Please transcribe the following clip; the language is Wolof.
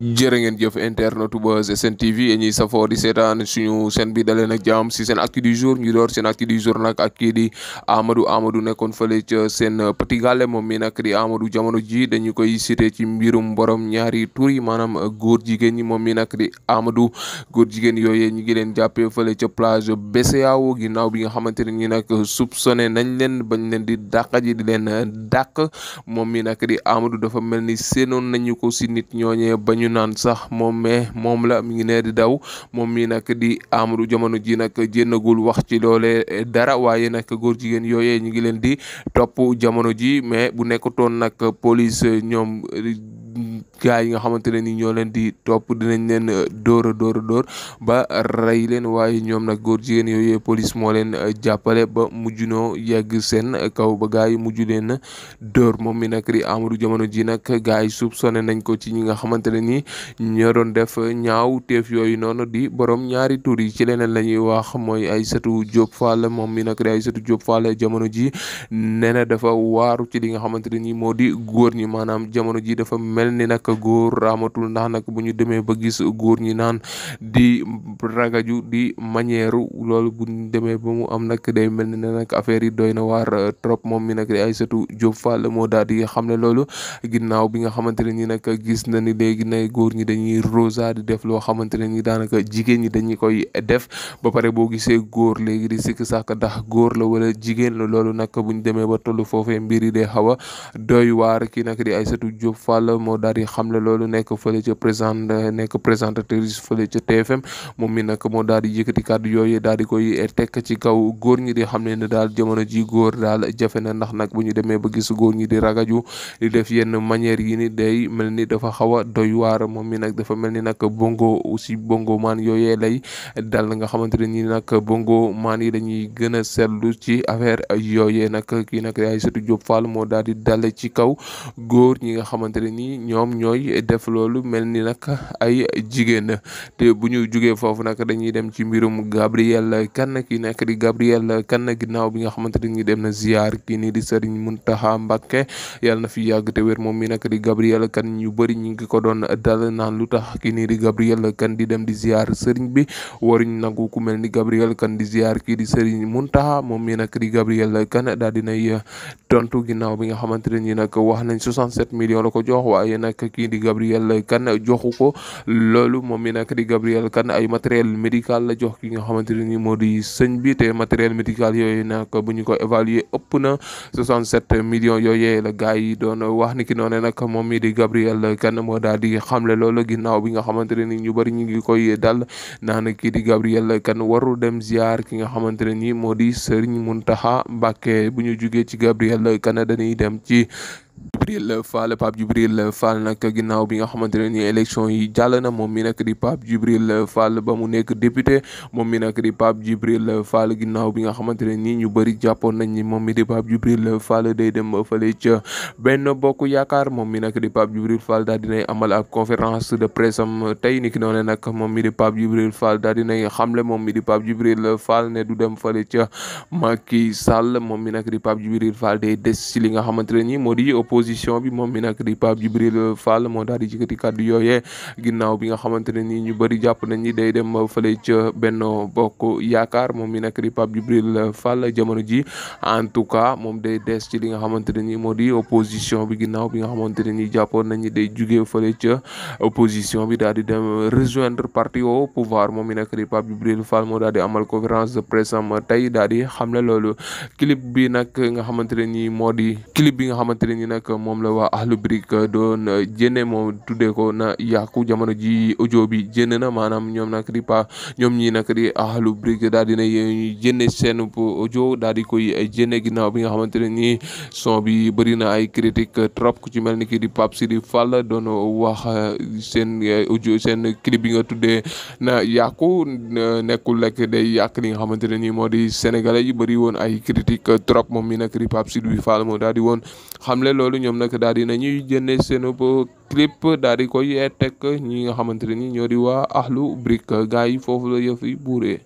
jërë ngeen jëf internetu Buzz SN TV ñuy safoo di seetaan suñu chaîne bi daleen ak jàmm si seen actu du jour ñu door seen actu du jour nag ak kii di Amadou nekkoon fële ca seen Petit Gallé moom mi nag di Amadou jamono ji dañu koy cité ci mbirum borom ñaari tur yi maanaam góor jigéen ñi moom mi nag di Amadou góor jigéen yooyee ñi ngi leen jàppee fële ca plage BCEAO ginnaaw bi nga xamante ne ñi nag soupçonné nañ leen bañ leen di dàq ji di leen dàq moom mi nag di Amadou dafa mel ni séenoon nañu ko si nit ñooñee bañu naan sax moom la mi ngi nee di daw moom mi nag di Amadou jamono ji nag jénnagul wax ci loole dara waaye nag góor jigéen yooyee ñu ngi leen di topp jamono ji mais bu nekkutoon nag police ñoom gaa yi nga xamante ne ni ñoo leen di topp dinañ leen dóor ba rey leen waaye ñoom nag góor jigéen yooyee police moo leen jàppale ba mujj noo yegg seen kaw ba gaa yi mujj leen dóor moom mi nag di Amadou jamono ji nag gaa yi soupçonné nañ ko ci ñi nga xamante ne ni ñoo doon def ñaaw teef yooyu noonu di borom ñaari tur yi ci leneen la ñuy wax mooy Aïssatou Diop Fall moom mi nag di Aïssatou Diop Fall jamono ji nee na dafa waaru ci li nga xamante ne ni moo di góor ñi maanaam jamono ji dafa mel ni nag góor amatul ndax nag bu ñu demee ba gis góor ñi naan di ragaju di manière loolu bu ñu demee ba mu am nag day mel ni ne nag affaire yi doy na waar trop moom mi nag di Aïssatou Diop Fall moo daal di xamle loolu ginnaaw bi nga xamante ne ni nag gis na ni léegi ne góor ñi dañuy rosa di def loo xamante ne ni daanaka jigéen ñi dañuy koy def ba pare boo gisee góor léegi di sikk sàkk ndax góor la wala jigéen la loolu nag bu ñu demee ba toll foofee mbir yi day xaw a doy waar kii nag di Aïssatou Diop Fall moo daal di xamle loolu nekk fële ca présentatrice fële ca TFM moom mi nag moo daal di yëkkati kàddu yooyu daal di koy tekk ci kaw góor ñi di xam ne daal jamono ji góor daal jafe na ndax nag bu ñu demee ba gis góor ñi di ragaju di def yenn manière yi ni day mel ni dafa xaw a doy waar moom mi nag dafa mel ni nag bongo maan yooyee lay dal nga xamante ne ni nag bongo maan yi dañuy gën a seetlu ci affaire yooyee nag kii nag Aïssatou Diop Fall moo daal di dal ci kaw góor ñi nga xamante ne ni ñoom ñooy def loolu mel ni nag ay jigéen te bu ñu jugee foofu nag dañuy dem ci mbirum Gabriel Kane kii nekk di Gabriel Kane ginnaaw bi nga xamante ne ni dem na ziar kii nii di Serigne Mountakha Mbacké yàlla na fi yàgg te wér moom mi nag di Gabriel Kane ñu bëri ñu ngi ko doon dal naan lu tax kii nii di Gabriel Kane di dem di ziar Serigne bi waruñ nangu ku mel ni Gabriel Kane di ziar kii di Serigne Mountakha moom mi nag di Gabriel Kane daal dinay tontu ginnaaw bi nga xamante ne ni nag wax nañ 67 millions la ko jox waaye nag kii di Gabriel Kane joxu ko loolu moom mi nag di Gabriel Kane ay matériel médical la jox ki nga xamante ne ni moo di sëñ bi te matériel médical yooyu nag bu ñu ko évaluer ëpp na 67 millions yooyu la gars yi doon wax ni ki noonu nag moom mi di Gabriel Kane moo daal di xamle loolu ginnaaw bi nga xamante ne ni ñu bëri ñu ngi koy dal naan kii di Gabriel Kane warul dem ziar ki nga xamante ne ni moo di Serigne Mountakha Mbacké bu ñu jugee ci Gabriel Kane dañuy dem ci Pape Djibril Fall nag ginnaaw bi nga xamante ne ni élection yi jàll na moom mi nag di Pape Djibril Fall ba mu nekk député moom mi nag di Pape Djibril Fall ginnaaw bi nga xamante ne ni ñu bëri jàppoon nañ ni moom mi di Pape Djibril Fall day dem fële ca Benno Bokk Yaakaar moom mi nag di Pape Djibril Fall daal dinay amal ab conférence de presse am tey ni ki noonu nag moom mi di Pape Djibril Fall daal dinay xamle moom mi di Pape Djibril Fall ne du dem fële ca Macky Sall moom mi nag di Pape Djibril Fall day des ci li nga xamante ne ni moo di opposition bi moom mi nag di Pape Djibril Fall moo daal di yëkkati kàddu yooyee ginnaaw bi nga xamante ne ni ñu bëri jàpp nañ ni day dem fële ca Benno Bokk Yaakaar moom mi nag di Pape Djibril Fall jamono ji en tout cas moom day des ci li nga xamante ne ni moo di opposition bi ginnaaw bi nga xamante ne ni jàppoon nañ ni day jugee fële ca opposition bi daal di dem rejoindre parti au pouvoir moom mi nag di Pape Djibril Fall moo daal di amal conférence de presse am tey daal di xamle loolu clip bi nag nga xamante ne ni moo di clip bi nga xamante ne ni nag moom la waa Akhlou Brick doon jënne moom tuddee ko na yàqu jamono ji audio bi jënd na maanaam ñoom ñii nag di Akhlou Brick daal dina jënne seen audio daal di koy jënne ginnaaw bi nga xamante ne nii son bi bëri na ay critique trop ku ci mel ni kii di Pape Sidi Fall doon wax seen audio seen clip bi nga tuddee na yàqu nekkul rek day yàq li nga xamante ne nii moo di sénégalais yi bëri woon ay critique trop moom mi nag di Pape Sidi Fall moo daal di woon xamle loolu ñoom nag daal di nañuy jënne seen clip daal di koy teg ñi nga xamante ne ni ñoo di waa Akhlou Brick gars yi foofu la yëf yi buuree